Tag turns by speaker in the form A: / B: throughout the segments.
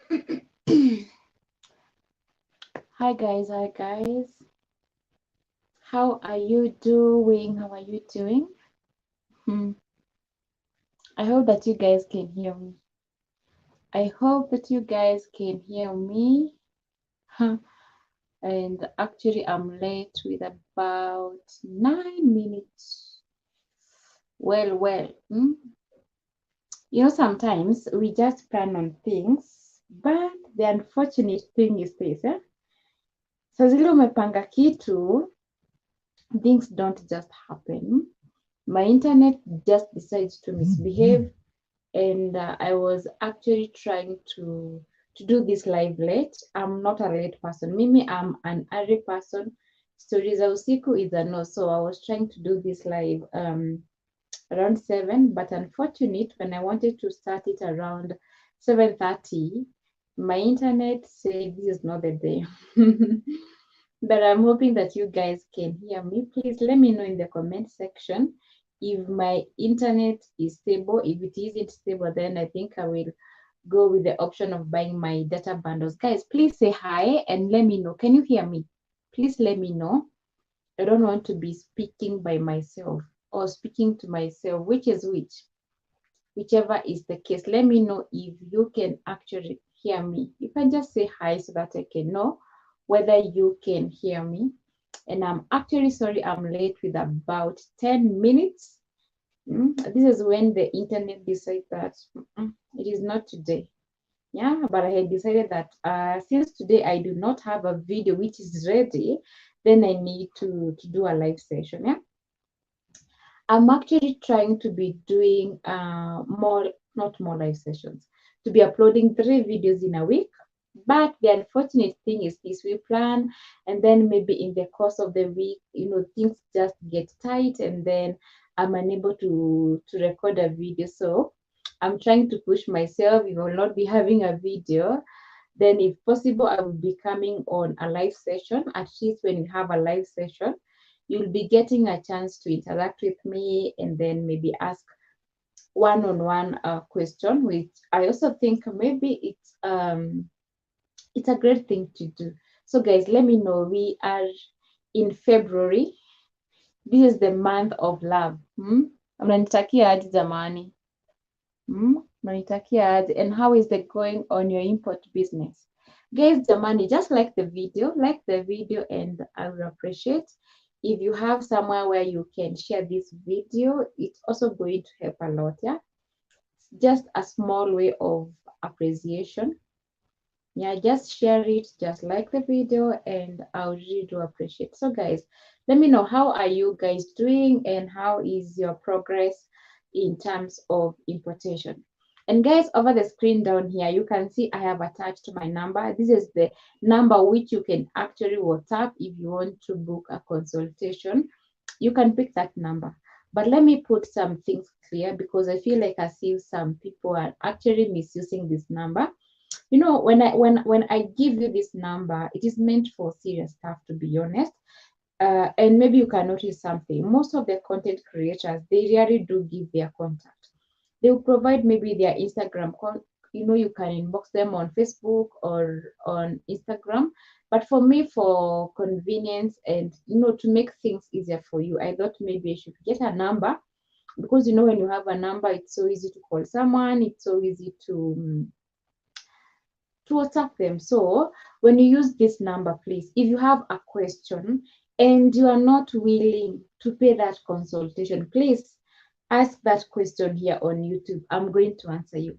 A: Hi guys, hi guys. How are you doing? How are you doing? Hmm. I hope that you guys can hear me. I hope that you guys can hear me. Huh. And actually, I'm late with about 9 minutes. Well. Sometimes we just plan on things, but the unfortunate thing is this, eh? Saa zile umepanga kitu, things don't just happen. My internet just decides to misbehave, and I was actually trying to do this live late. I'm not a late person. Mimi, I'm an early person. Stories za usiku is a no. So I was trying to do this live around 7, but unfortunate when I wanted to start it around 7:30, my internet said this is not the day. But I'm hoping that you guys can hear me. Please let me know in the comment section if my internet is stable. If it isn't stable, then I think I will go with the option of buying my data bundles. Guys, please say hi and let me know. Can you hear me? Please let me know. I don't want to be speaking by myself or speaking to myself, which is which. Whichever is the case, let me know if you can actually hear me. You can just say hi so that I can know whether you can hear me. And I'm actually sorry I'm late with about 10 minutes. This is when the internet decides that it is not today. Yeah, but I had decided that since today I do not have a video which is ready, then I need to do a live session. Yeah, I'm actually trying to be doing not more live sessions, to be uploading 3 videos in a week. But the unfortunate thing is this: we plan, and then maybe in the course of the week, things just get tight, and then I'm unable to record a video. So I'm trying to push myself. We will not be having a video. Then, if possible, I will be coming on a live session. At least when you have a live session, you'll be getting a chance to interact with me and then maybe ask one-on-one question, which I also think maybe it's a great thing to do. So guys, let me know. We are in February. This is the month of love. Mnanitakia aje jamani? Mnanitakia aje? And how is the going on your import business? Guys, jamani, just like the video, and I will appreciate if you have somewhere where you can share this video. It's also going to help a lot. Yeah, just a small way of appreciation. Yeah, just share it, just like the video, and I would really do appreciate. So guys, let me know, how are you guys doing and how is your progress in terms of importation. And guys, over the screen down here, you can see I have attached my number. This is the number which you can actually WhatsApp if you want to book a consultation. You can pick that number. But let me put some things clear, because I feel like I see some people are actually misusing this number. When I give you this number, it is meant for serious stuff, to be honest. And maybe you can notice something. Most of the content creators, they really do give their contact. They will provide maybe their Instagram. You can inbox them on Facebook or on Instagram. But for me, for convenience and to make things easier for you, I thought maybe I should get a number, because when you have a number, it's so easy to call someone. It's so easy to WhatsApp them. So when you use this number, please, if you have a question and you are not willing to pay that consultation, please ask that question here on YouTube. I'm going to answer you.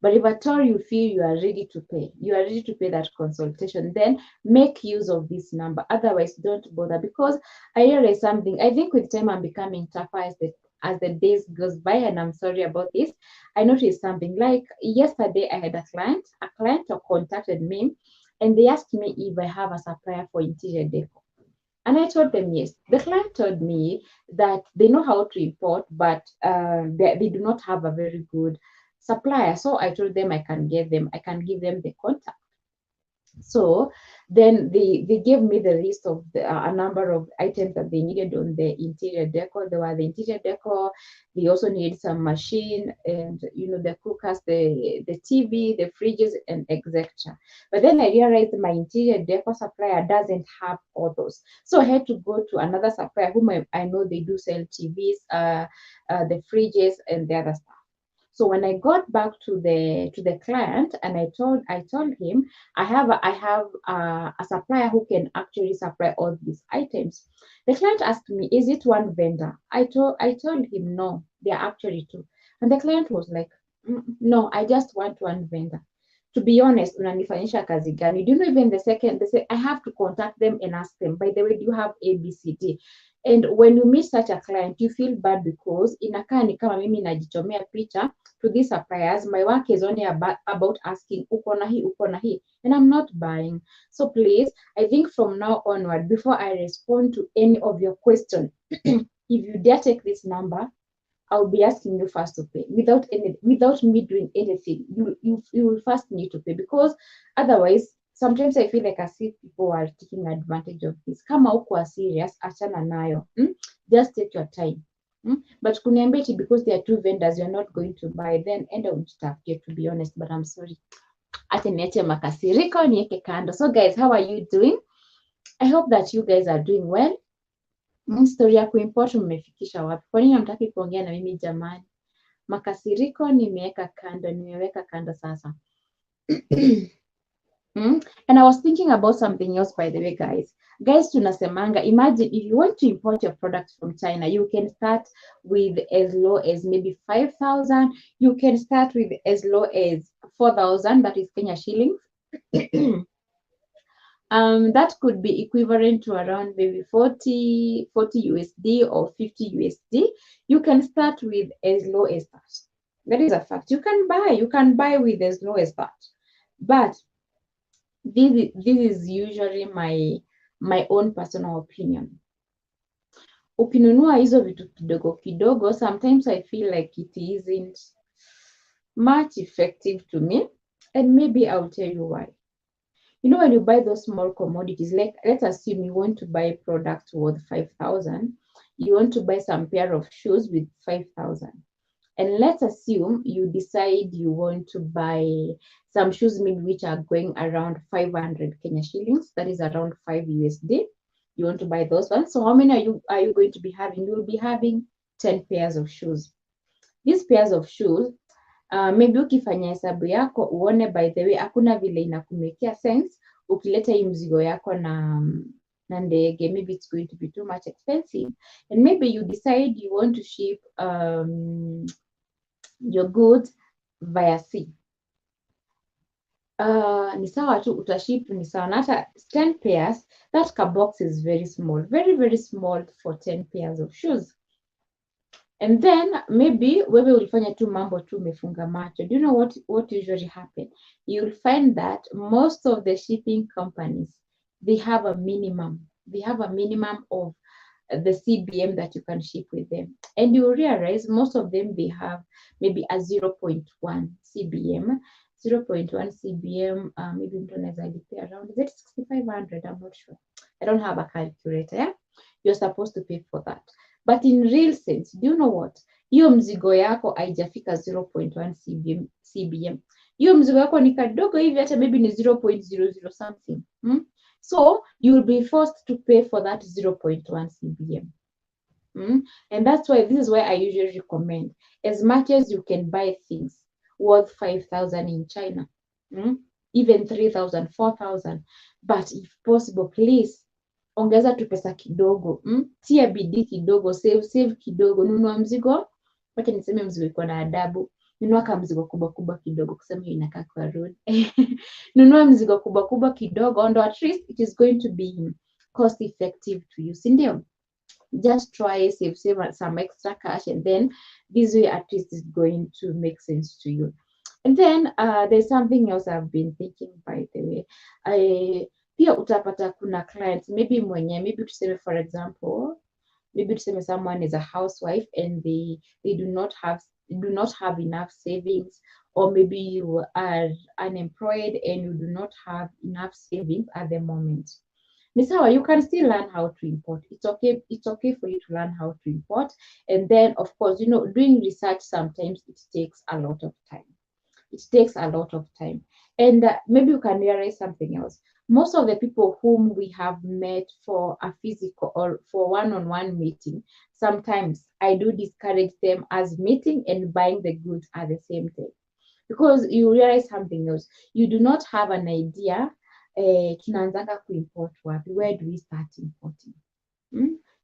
A: But if at all you feel you are ready to pay that consultation, then make use of this number. Otherwise, don't bother, because I realize something. I think with time I'm becoming tougher as the days goes by, and I'm sorry about this. I noticed something. Like yesterday, I had a client contacted me, and they asked me if I have a supplier for interior decor. And I told them yes. The client told me that they know how to import, but they do not have a very good supplier. So I told them I can give them the contact. So then they gave me the list of a number of items that they needed on the interior decor. There were the interior decor. They also needed some machine and the cookers, the TV, the fridges, and etc. But then I realized my interior decor supplier doesn't have all those. So I had to go to another supplier whom I know they do sell TVs, the fridges, and the other stuff. So when I got back to the client and I told him I have a supplier who can actually supply all these items. The client asked me, is it one vendor? I told him no, there are actually two. And the client was like, no, I just want one vendor. To be honest, unanifanyisha kazi gani? Do you know even the second they say I have to contact them and ask them, by the way, do you have ABCD? And when you meet such a client, you feel bad because inakaa ni kama mimi najichomea picha to these suppliers. My work is only about asking uko na hii, uko na hii, and I'm not buying. So please, I think from now onward, before I respond to any of your question, if you dare take this number, I'll be asking you first to pay without me doing anything. You will first need to pay, because otherwise sometimes I feel like as if people are taking advantage of this. Kama uko serious, achana nayo. Just take your time. But kuniambia eti because there are two vendors you're not going to buy, then enda ujitafutie, to be honest, but I'm sorry. Acha niache makasiriko niweke kando. So guys, how are you doing? I hope that you guys are doing well. Story ya kuimport mmefikisha wapi? Kwa nini hamtaki kuongea na mimi jamani? Makasiriko nimeweka kando sasa. And I was thinking about something else, by the way, guys. Guys, tunasemanga, imagine if you want to import your products from China, you can start with as low as maybe 5,000. You can start with as low as 4,000, that is Kenya shillings. That could be equivalent to around maybe 40 USD or 50 USD. You can start with as low as that. That is a fact. You can buy with as low as that. But this is usually my own personal opinion. Ukinunua hizo vitu kidogo kidogo, sometimes I feel like it isn't much effective to me, and maybe I'll tell you why. When you buy those small commodities, like let's assume you want to buy a product worth 5,000, you want to buy some pair of shoes with 5,000. And let's assume you decide you want to buy some shoes maybe which are going around 500 Kenya shillings, that is around 5 USD. You want to buy those ones. So how many are you going to be having? You'll be having 10 pairs of shoes. These pairs of shoes, maybe ukifanya hesabu yako uone, by the way, hakuna vile inakumekea sense ukileta hii mzigo yako na ndege, maybe it's going to be too much expensive. And maybe you decide you want to ship your goods via sea. Ni sawa tu utaship, ni sawa na hata 10 pairs. That box is very small, very very small for 10 pairs of shoes. And then maybe wewe ulifanya tu mambo tu umefunga macho. Do you know what usually happen? You'll find that most of the shipping companies, they have a minimum of the CBM that you can ship with them. And you realize most of them, they have maybe a 0.1 CBM. 0.1 CBM, maybe mtu anaweza lipia around, is it 6,500? I'm not sure. I don't have a calculator. Yeah? You're supposed to pay for that. But in real sense, do you know what? Hiyo mzigo yako haijafika 0.1 CBM. Hiyo mzigo yako ni kadogo hivi, hata maybe ni 0.00 something. So you will be forced to pay for that 0.1 CBM. And that's why this is why I usually recommend, as much as you can buy things worth 5,000 in China, even 3,000, 4,000, but if possible, please ongeza tu pesa kidogo, tia bidii kidogo, save kidogo, nunua mzigo, wacha niseme mzigo iko na adabu, nunua kama mzigo kubwa kidogo, kusema hiyo inakaa kwa rude. Nunua mzigo kubwa kidogo, and at least it is going to be cost effective to you, si ndio? Just try save some extra cash, and then this way at least is going to make sense to you. And then there's something else I've been thinking, by the way. Pia utapata kuna clients maybe tuseme, for example, maybe tuseme someone is a housewife and they do not have enough savings, or maybe you are unemployed and you do not have enough savings at the moment. Misawa, you can still learn how to import. It's okay for you to learn how to import. And then, of course, doing research sometimes it takes a lot of time. It takes a lot of time. And maybe you can realize something else. Most of the people whom we have met for a physical or for one-on-one meeting, sometimes I do discourage them as meeting and buying the goods at the same time. Because you realize something else. You do not have an idea, tunaanzanga kuimport wapi? Where do we start importing?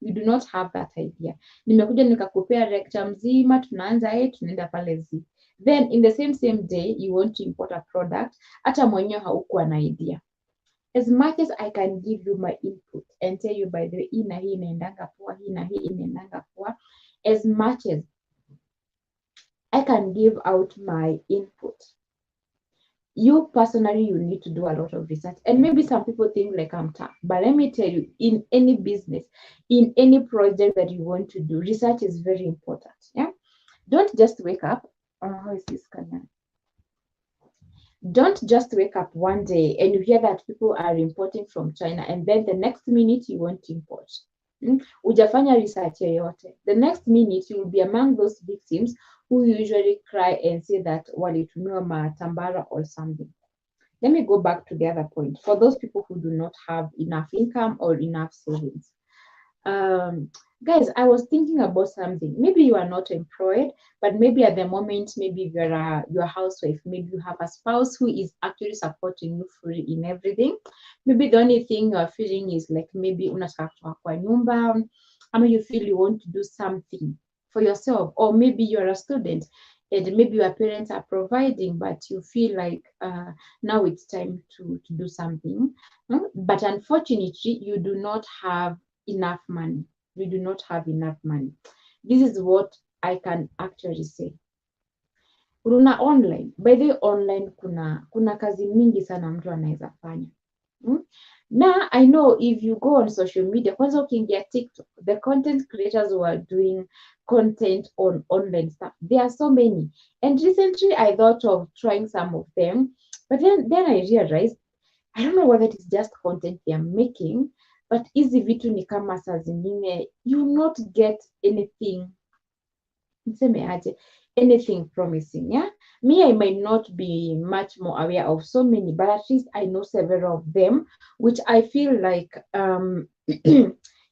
A: You do not have that idea. Nimekuja nikakupea lecture mzima, tunaanza tunaenda pale Z. Then in the same day you want to import a product, hata mwenyewe haukuwa na idea. As much as I can give you my input and tell you by the way, hii na hii inaendanga poa, hii na hii inaendanga poa, as much as I can give out my input, you personally, you need to do a lot of research. And maybe some people think like I'm tough, but let me tell you, in any business, in any project that you want to do, research is very important. Yeah, don't just wake up. How is this camera? Don't just wake up one day and you hear that people are importing from China, and then the next minute you want to import. Ujafanya research yoyote. The next minute you will be among those victims who usually cry and say that walitumiwa matambara or something. Let me go back to the other point. For those people who do not have enough income or enough savings. Guys, I was thinking about something. Maybe you are not employed, but maybe at the moment, maybe you're a housewife, maybe you have a spouse who is actually supporting you fully in everything. Maybe the only thing you are feeling is like maybe unataka kutoka kwa nyumba, or you feel you want to do something for yourself, or maybe you're a student and maybe your parents are providing, but you feel like now it's time to do something. But unfortunately, you do not have enough money. We do not have enough money. This is what I can actually say. Kuna online. By the way, online kuna kazi mingi sana mtu anaweza fanya. Now I know if you go on social media, kwanza ukiingia TikTok, the content creators who are doing content on online stuff, there are so many. And recently I thought of trying some of them, but then I realized, I don't know whether it is just content they are making, but hizi vitu ni kama saa zingine you not get anything, niseme aje, anything promising. Yeah, me, I might not be much more aware of so many, but at least I know several of them, which I feel like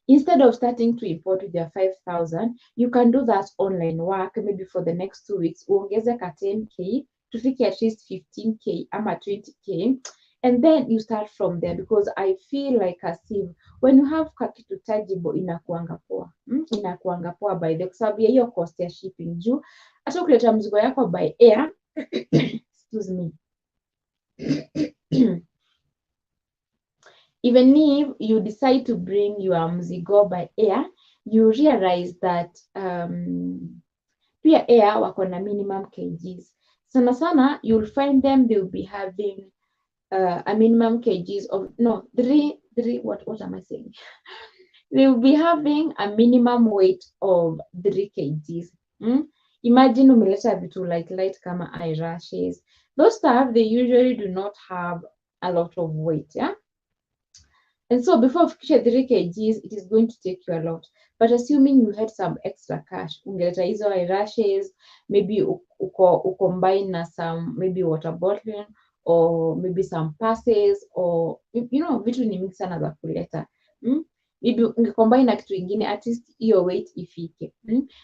A: instead of starting to import with your 5,000, you can do that online work maybe for the next 2 weeks, uongeze ka 10k tufike at least 15k ama 20k, and then you start from there, because I feel like as if when you have kitu tangible inakuanga poa. Inakuanga poa by the, kwa sababu ya hiyo cost ya shipping juu hata ukileta mzigo yako by air excuse me even if you decide to bring your mzigo by air, you realize that pia air wako na minimum kgs. Sana sana you'll find them, they'll be having a minimum kgs of three, what am I saying? They will be having a minimum weight of 3 kgs. Imagine umeleta vitu like light kama eyelashes. Those stuff, they usually do not have a lot of weight, yeah? And so before ufikishe 3 kgs, it is going to take you a lot. But assuming you had some extra cash, ungeleta hizo eyelashes, maybe ucombine na some maybe water bottle, or maybe some purses, or vitu ni mingi sana za kuleta. Maybe ungecombine na kitu ingine, at least hiyo weight ifike.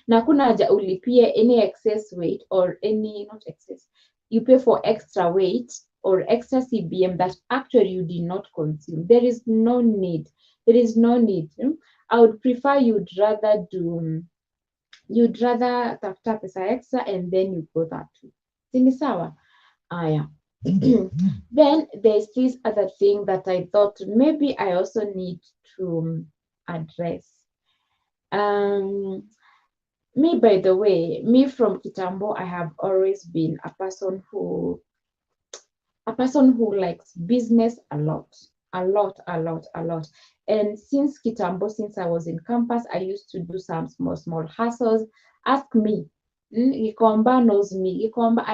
A: Na hakuna haja ulipie any excess weight or any, not excess, you pay for extra weight or extra CBM that actually you did not consume. There is no need. There is no need. I would prefer you'd rather tafuta pesa extra and then you go that way. Sini sawa? Aya. Then there's this other thing that I thought maybe I also need to address. Me, by the way, me from Kitambo, I have always been a person who likes business a lot. And since Kitambo, since I was in campus, I used to do some small hustles. Ask me, Gikomba knows me. Gikomba,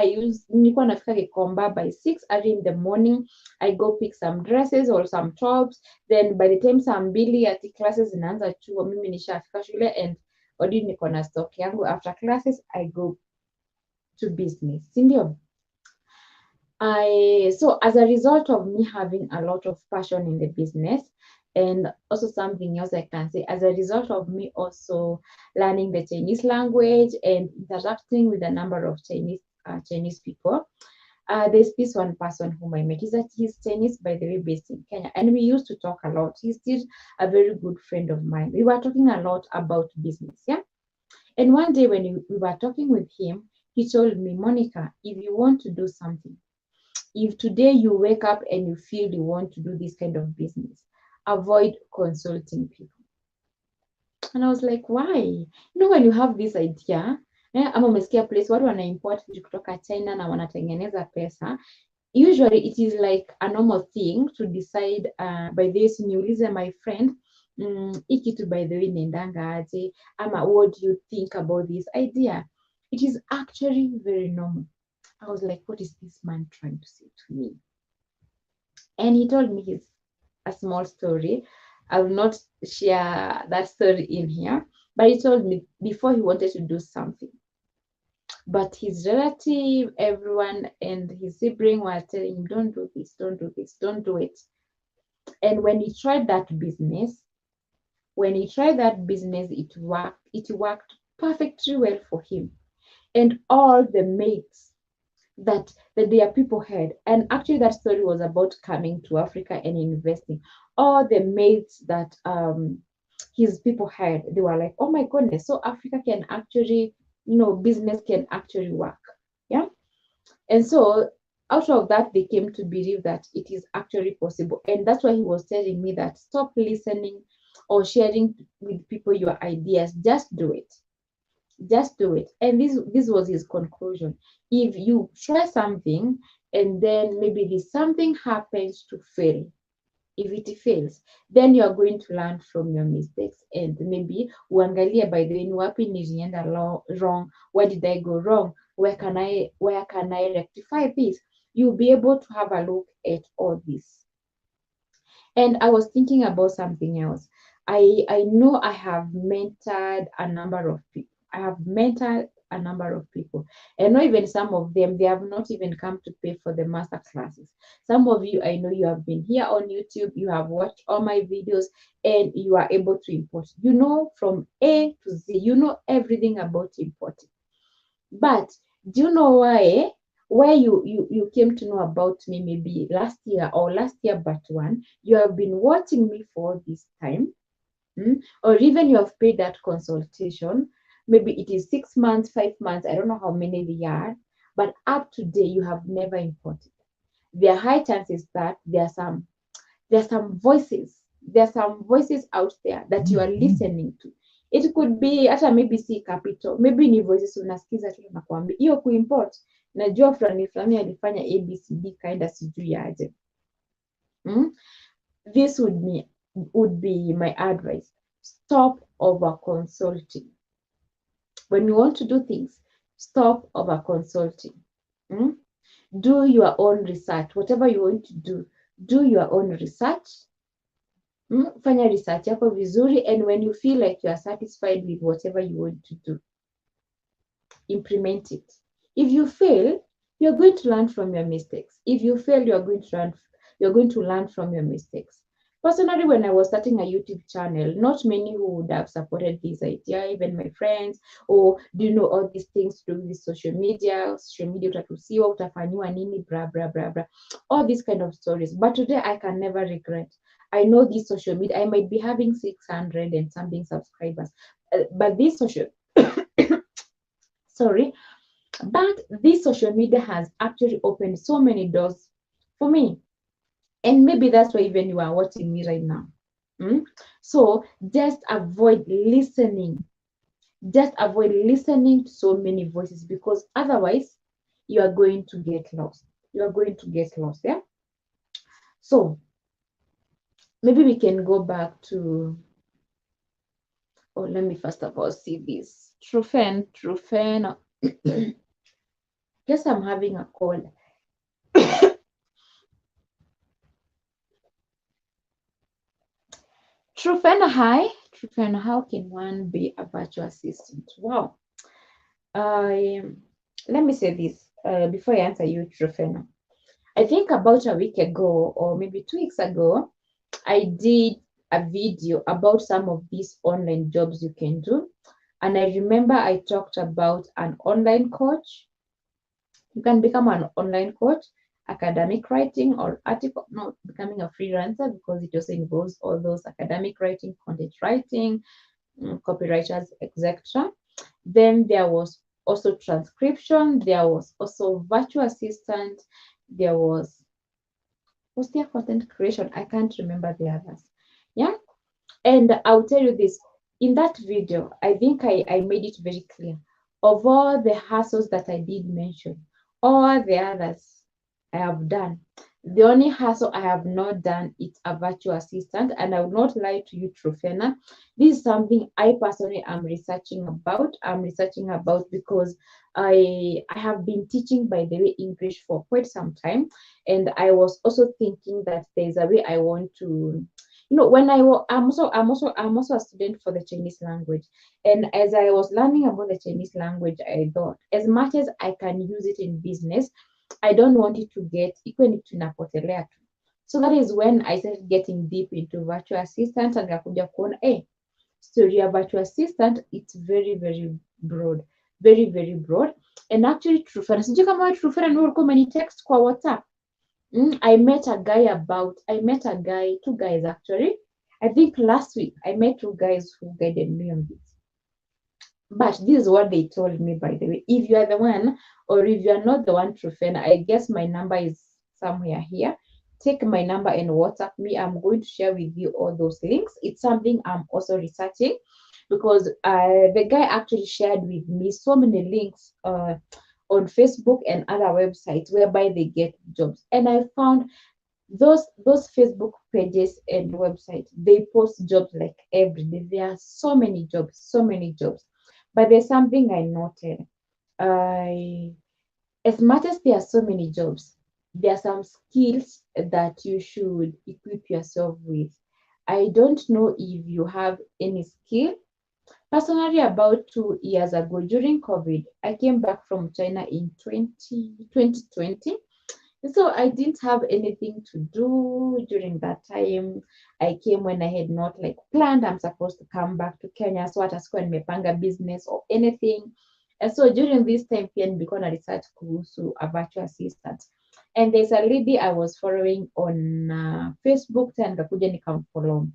A: nilikuwa nafika Gikomba by 6 early in the morning. I go pick some dresses or some tops. Then by the time saa mbili ati classes zinaanza chuo, mimi nishafika shule and already niko na stock yangu. After classes, I go to business. Si ndio? So as a result of me having a lot of passion in the business, and also something else I can say, as a result of me also learning the Chinese language and interacting with a number of Chinese people, there's this one person whom I met. He's Chinese, by the way, based in Kenya, and we used to talk a lot. He's still a very good friend of mine. We were talking a lot about business, yeah. And one day when we were talking with him, he told me, Monica, if you want to do something, if today you wake up and you feel you want to do this kind of business, avoid consulting people. And I was like, why? When you have this idea, ama umesikia place watu wana import vitu kutoka China na wanatengeneza pesa, usually it is like a normal thing to decide by this niulize my friend, hii kitu by the way inaendanga aje, ama what do you think about this idea? It is actually very normal. I was like, what is this man trying to say to me? And he told me a small story. I will not share that story in here, but he told me before he wanted to do something, but his relative, everyone, and his sibling were telling him, don't do this, don't do this, don't do it. And when he tried that business, it worked perfectly well for him. And all the mates that their people had, and actually that story was about coming to Africa and investing. All the mates that his people had, they were like, oh my goodness, so Africa can actually, business can actually work. Yeah. And so out of that, they came to believe that it is actually possible. And that's why he was telling me that stop listening or sharing with people your ideas. Just do it. Just do it. And this was his conclusion. If you try something and then maybe this something happens to fail, if it fails, then you are going to learn from your mistakes and maybe uangalie, by the way, ni wapi nilienda wrong, where did I go wrong, where can I rectify this? You'll be able to have a look at all this. And I was thinking about something else. I know I have mentored a number of people. And not even some of them, they have not even come to pay for the master classes. Some of you, I know you have been here on YouTube, you have watched all my videos, and you are able to import. You know from A to Z, you know everything about importing. But do you know where you came to know about me maybe last year but one, you have been watching me for this time, or even you have paid that consultation. Maybe it is 6 months, 5 months, I don't know how many they are, but up to date you have never imported. There are high chances that there are some voices out there that you are listening to. It could be hata maybe si capital, maybe ni voices unasikiza tu nakwambia hiyo kuimport, najua fulani alifanya ABCD kaenda sijui aje. This would be my advice. Stop over consulting. When you want to do things, stop over consulting. Do your own research. Whatever you want to do your own research. Fanya research yako vizuri, and when you feel like you are satisfied with whatever you want to do, implement it. If you fail, you're going to learn from your mistakes. If you fail, you're going to learn from your mistakes. Personally, when I was starting a YouTube channel, not many who would have supported this idea, even my friends, or do you know all these things to do with social media, utatusiwa, utafanyiwa nini, blah, blah, blah, blah. All these kind of stories. But today, I can never regret. I know this social media, I might be having 600 and something subscribers, but this social, but this social media has actually opened so many doors for me. And maybe that's why even you are watching me right now. So just avoid listening. Just avoid listening to so many voices, because otherwise you are going to get lost. Yeah? So maybe we can go back to, let me first of all see this. Trufen. Guess I'm having a cold. Trufena, hi. Trufena, how can one be a virtual assistant? Wow. Let me say this before I answer you, Trufena. I think about a week ago, or maybe 2 weeks ago, I did a video about some of these online jobs you can do. And I remember I talked about an online coach. You can become an online coach, academic writing, or article, no, becoming a freelancer because it also involves all those academic writing, content writing, copywriters, etc. Then there was also transcription, there was also virtual assistant, there was there content creation? I can't remember the others. Yeah. And I'll tell you this, in that video, I think I made it very clear. Of all the hassles that I did mention, all the others I have done. The only hassle I have not done is a virtual assistant, and I will not lie to you, Trufena. This is something I personally am researching about. I'm researching about because I have been teaching, by the way, English for quite some time, and I was also thinking that there's a way I want to, when I'm also a student for the Chinese language, and as I was learning about the Chinese language, I thought as much as I can use it in business, I don't want it to get equally tunapotelea tu. So that is when I started getting deep into virtual assistant, and nikakuja kuona story ya virtual assistant, it's very very broad, very very broad. And actually Trufena, sijui kama wewe Trufena ni ulikuwa umenitext kwa WhatsApp. I met a guy, two guys actually. I think last week I met two guys who guided me on this. But this is what they told me, by the way. If you are the one, or if you are not the one, Trufena, I guess my number is somewhere here. Take my number and WhatsApp me. I'm going to share with you all those links. It's something I'm also researching because the guy actually shared with me so many links on Facebook and other websites whereby they get jobs. And I found those Facebook pages and websites, they post jobs like every day. There are so many jobs, so many jobs. But there's something I noted. I As much as there are so many jobs, there are some skills that you should equip yourself with. I don't know if you have any skill. Personally, about 2 years ago during COVID, I came back from China in 2020. So I didn't have anything to do during that time. I came when I had not like planned I'm supposed to come back to Kenya. So hata sikuwa nimepanga business or anything. And so during this time pia nilikuwa na research kuhusu a virtual assistant. And there's a lady I was following on Facebook, and nikakuja nikamfollow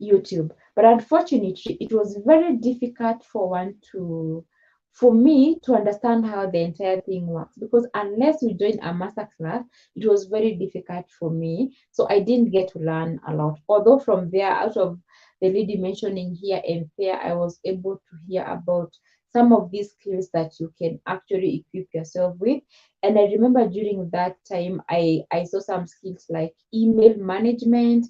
A: YouTube. But unfortunately, it was very difficult for me to understand how the entire thing works, because unless we joined a master class, it was very difficult for me. So I didn't get to learn a lot. Although from there, out of the lady mentioning here and there, I was able to hear about some of these skills that you can actually equip yourself with. And I remember during that time, I saw some skills like email management.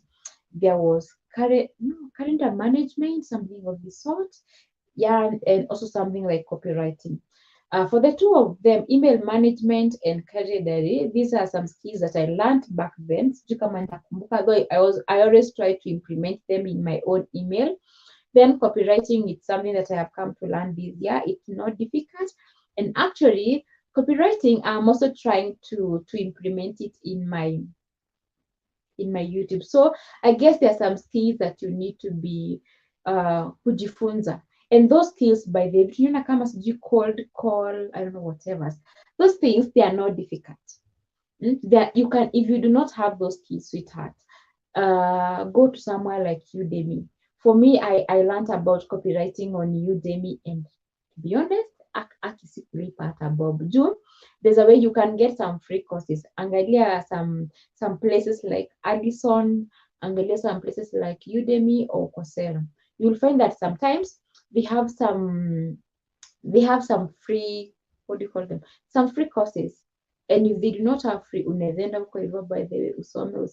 A: There was calendar management, something of the sort. Yeah, and also something like copywriting. For the two of them, email management and career diary, these are some skills that I learned back then. Sijui kama nitakumbuka, though I always try to implement them in my own email. Then copywriting, it's something that I have come to learn this year. It's not difficult. And actually, copywriting, I'm also trying to implement it in my YouTube. So I guess there are some skills that you need to be kujifunza. And those skills, by the way, tunaona kama sijui cold call, I don't know, whatever. Those things, they are not difficult. That you can, if you do not have those skills, sweetheart, go to somewhere like Udemy. For me, I learned about copywriting on Udemy, and to be honest, akisikupata Bob June. There's a way you can get some free courses. Angalia some places like Addison, angalia some places like Udemy or Coursera. You'll find that sometimes they have some free, what do you call them? Some free courses. and if they do not have free, unaweza enda huko hivyo by the way usome,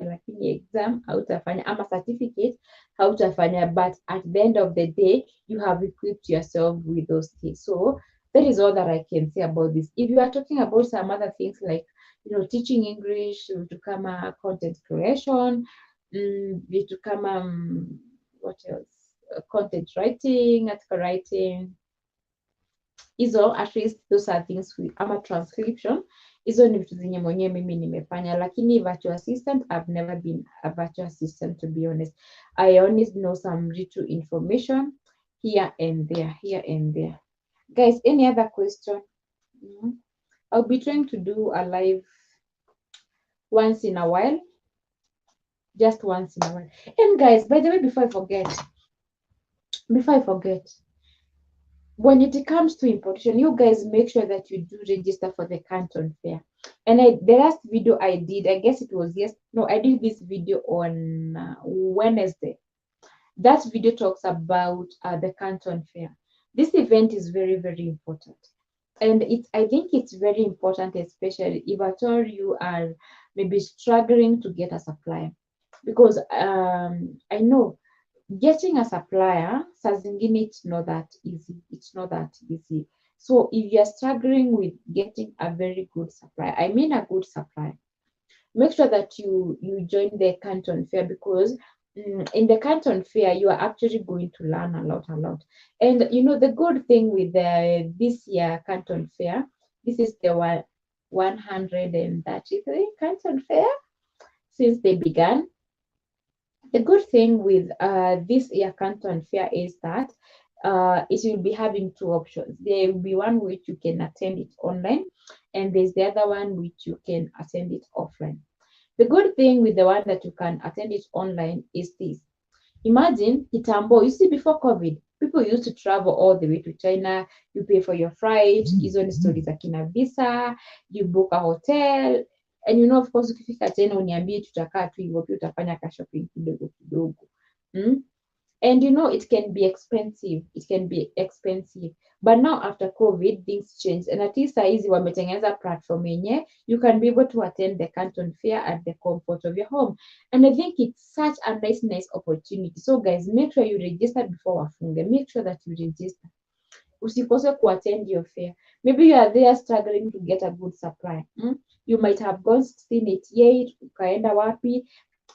A: lakini exam hautafanya ama certificate hautafanya, but at the end of the day you have equipped yourself with those things. So that is all that I can say about this. If you are talking about some other things like teaching English, vitu kama content creation, vitu kama what else, content writing, article writing, hizo at least those are things ama transcription, hizo ni vitu zenye mwenyewe mimi nimefanya, lakini virtual assistant I've never been a virtual assistant, to be honest. I only know some little information here and there. Guys, any other question? I'll be trying to do a live once in a while, just once in a while. And guys, by the way, before I forget, when it comes to importation, you guys make sure that you do register for the Canton Fair. And the last video I did, I guess it was I did this video on Wednesday. That video talks about the Canton Fair. This event is very, very important. And I think it's very important, especially if at all you are maybe struggling to get a supplier. Because I know getting a supplier, saa zingine it's not that easy. So if you're struggling with getting a very good supplier, I mean a good supplier, make sure that you join the Canton Fair, because in the Canton Fair you are actually going to learn a lot. And the good thing with this year Canton Fair, this is the 133 Canton Fair since they began. The good thing with this year Canton Fair is that it will be having two options. There will be one which you can attend it online, and there's the other one which you can attend it offline. The good thing with the one that you can attend it online is this. Imagine kitambo, you see, before COVID, people used to travel all the way to China. You pay for your flight, hizo ni stories za kina visa, you book a hotel, and of course ukifika China uniambie tutakaa tu hivyo, pia utafanya ka shopping kidogo. And it can be expensive, but now after COVID things change, and at least saizi wametengeneza platform yenye you can be able to attend the Canton Fair at the comfort of your home, and I think it's such a nice opportunity. So guys, make sure you register before wafunge. Make sure that you register, usikose ku attend your fair. Maybe you are there struggling to get a good supply. You might have gone 1688 ukaenda wapi,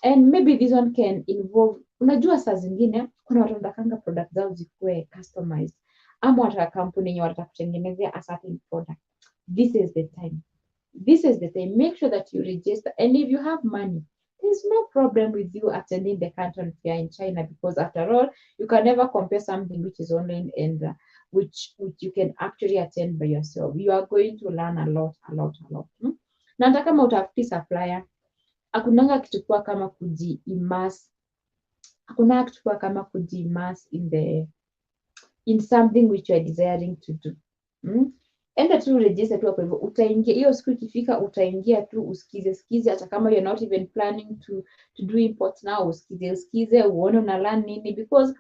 A: and maybe this one can involve, unajua saa zingine kuna watu wanataka product zao zikuwe customized, ama wataka kampuni yenye wataka kutengenezea a certain product. This is the time. Make sure that you register, and if you have money, there's no problem with you attending the Canton Fair in China, because after all you can never compare something which is online and which you can actually attend by yourself. You are going to learn a lot. Na hata kama utafuti supplier, hakunanga kitu kwa kama kuji-immerse in something which you are desiring to do. Enda tu register tu hapo hivyo, utaingia hiyo siku ikifika, utaingia tu usikize, hata kama you're not even planning to do import now, usikize uone una learn nini, because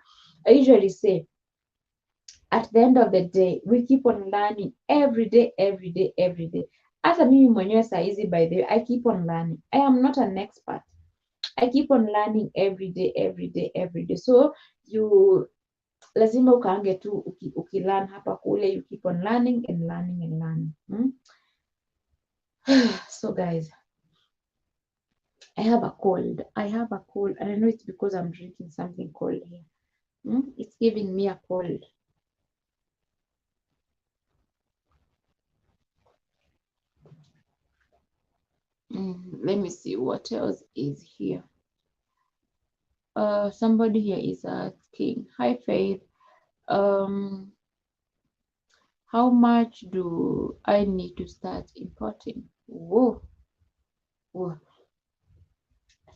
A: I usually say at the end of the day we keep on learning every day. Hata mimi mwenyewe saa hizi, by the way, I keep on learning. I am not an expert. I keep on learning every day. So you lazima ukaange tu ukilearn hapa kule, you keep on learning and learning. So guys, I have a cold, and I know it's because I'm drinking something cold here. It's giving me a cold. Let me see what else is here. Somebody here is asking, hi Faith, how much do I need to start importing? Whoa.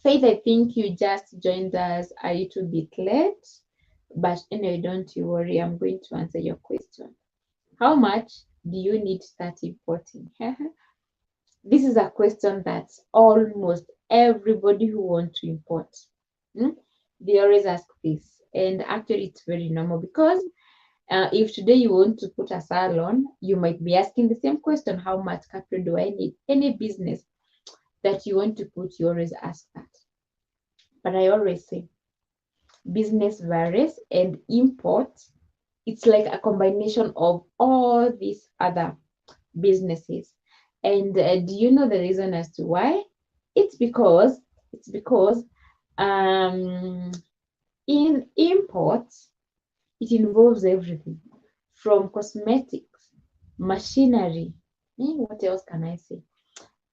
A: Faith, I think you just joined us a little bit late, but anyway, don't you worry, I'm going to answer your question. How much do you need to start importing? This is a question that almost everybody who wants to import, they always ask this, and actually it's very normal, because If today you want to put a salon, you might be asking the same question, how much capital do I need? Any business that you want to put, you always ask that. But I always say, business varies, and import, it's like a combination of all these other businesses. And do you know the reason as to why? It's because um, in imports, it involves everything from cosmetics, machinery. What else can I say?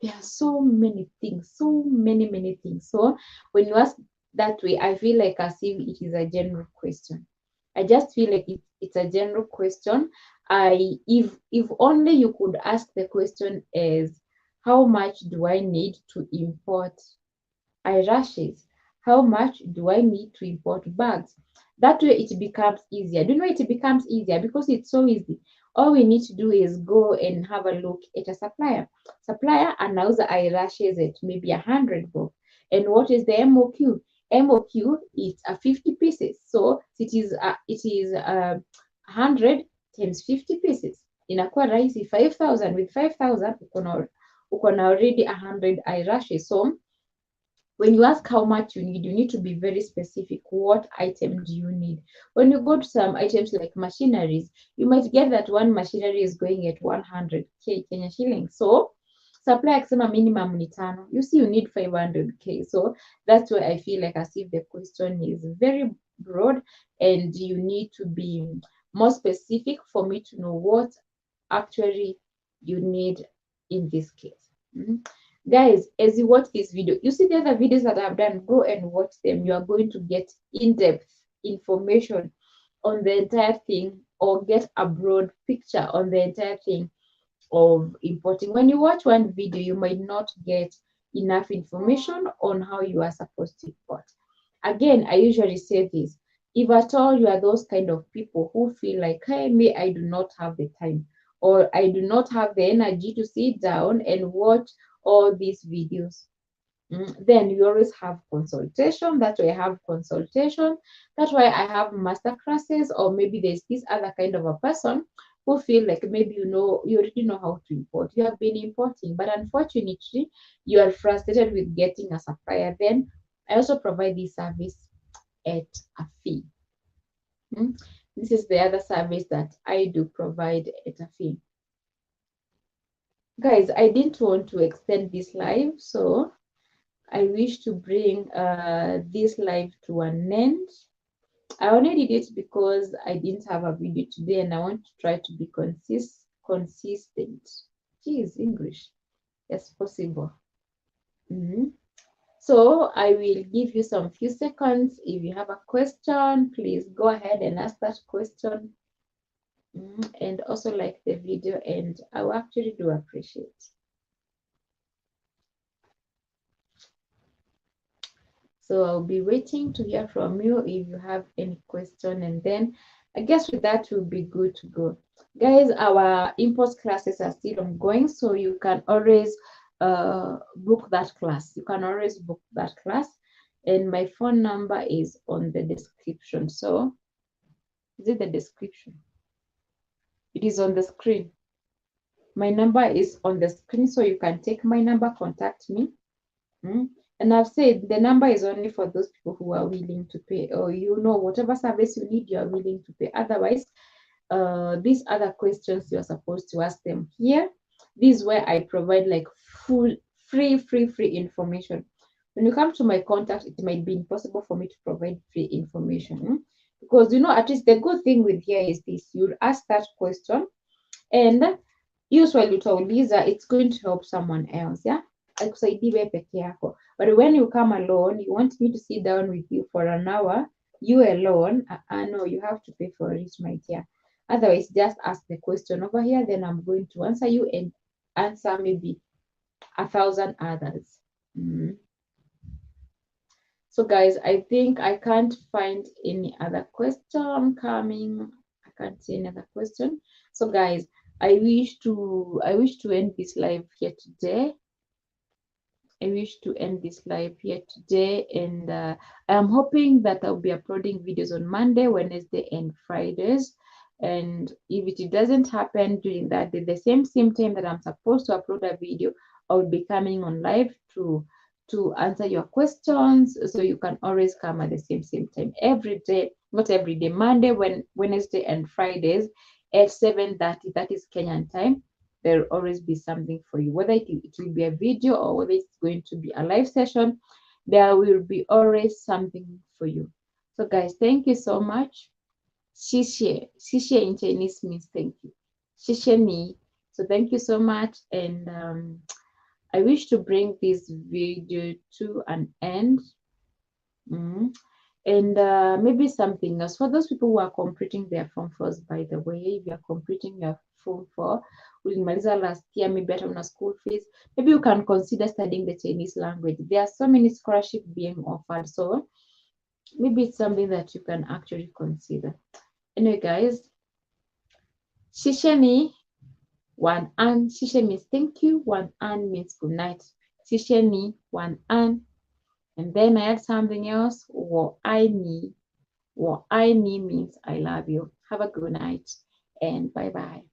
A: There are so many things, so many things. So when you ask that way, I feel like as if it is a general question. I just feel like it's a general question. If only you could ask the question as, how much do I need to import eyelashes? How much do I need to import bags? That way it becomes easier. Do you know it becomes easier? Because it's so easy. All we need to do is go and have a look at a supplier. Supplier anauza eyelashes at maybe 100 bob. And what is the MOQ? MOQ is a 50 pieces. So it is 100 times 50 pieces. Inakuwa rahisi 5,000. With 5,000 uko na already 100 eyelashes. So when you ask how much you need to be very specific. What item do you need? When you go to some items like machineries, you might get that one machinery is going at 100k Kenya shillings. So supply akisema minimum ni tano, you see you need 500k. So that's why I feel like as if the question is very broad and you need to be more specific for me to know what actually you need in this case. Guys, as you watch this video, you see the other videos that I've done, go and watch them. You are going to get in-depth information on the entire thing, or get a broad picture on the entire thing of importing. When you watch one video, you might not get enough information on how you are supposed to import. Again, I usually say this, if at all you are those kind of people who feel like, hey, me, I do not have the time, or I do not have the energy to sit down and watch all these videos, then you always have consultation. That's why I have consultation. That's why I have master classes, or maybe there's this other kind of a person who feel like maybe you already know how to import. You have been importing, but unfortunately, you are frustrated with getting a supplier. Then I also provide this service at a fee. This is the other service that I do provide at a fee. Guys, I didn't want to extend this live, so I wish to bring this live to an end. I only did it because I didn't have a video today and I want to try to be consistent. Geez, English, as possible. So I will give you some few seconds. If you have a question, please go ahead and ask that question. And also like the video, and I will actually do appreciate. So I'll be waiting to hear from you if you have any question, and then I guess with that we'll be good to go. Guys, our import classes are still ongoing, so you can always book that class. You can always book that class, and my phone number is on the description. So is it the description? It is on the screen. My number is on the screen, so you can take my number, contact me. And I've said the number is only for those people who are willing to pay, or whatever service you need, you are willing to pay. Otherwise, these other questions you're supposed to ask them here. This is where I provide like full free information. When you come to my contact, it might be impossible for me to provide free information, because at least the good thing with here is this: you'll ask that question, and usually utauliza, it's going to help someone else. Yeah, haikusaidii wewe peke yako. But when you come alone, you want me to sit down with you for an hour, you alone, no, you have to pay for it, my dear. Otherwise, just ask the question over here, then I'm going to answer you and answer maybe 1,000 others. So guys, I think I can't find any other question coming. I can't see any other question. So guys, I wish to end this live here today. I wish to end this live here today, and I'm hoping that I'll be uploading videos on Monday, Wednesday, and Fridays. And if it doesn't happen during that day, the same time that I'm supposed to upload a video, I will be coming on live to answer your questions. So you can always come at the same time every day, not every day, Monday, Wednesday, and Fridays at 7:30. That is Kenyan time. There will always be something for you, whether it will be a video or whether it's going to be a live session. There will be always something for you. So guys, thank you so much. Xie in Chinese means thank you. Xie ni. So thank you so much, and I wish to bring this video to an end. And maybe something else for those people who are completing their Form 4s, by the way. If you are completing your Form 4, ulimaliza last year, maybe hata una school fees, maybe you can consider studying the Chinese language. There are so many scholarships being offered, so maybe it's something that you can actually consider. Anyway, guys, Shisheni, one an. Shishe means thank you, one an means good night. Shisheni, one an. And then I add something else, wo I ni. What I need means I love you. Have a good night and bye bye.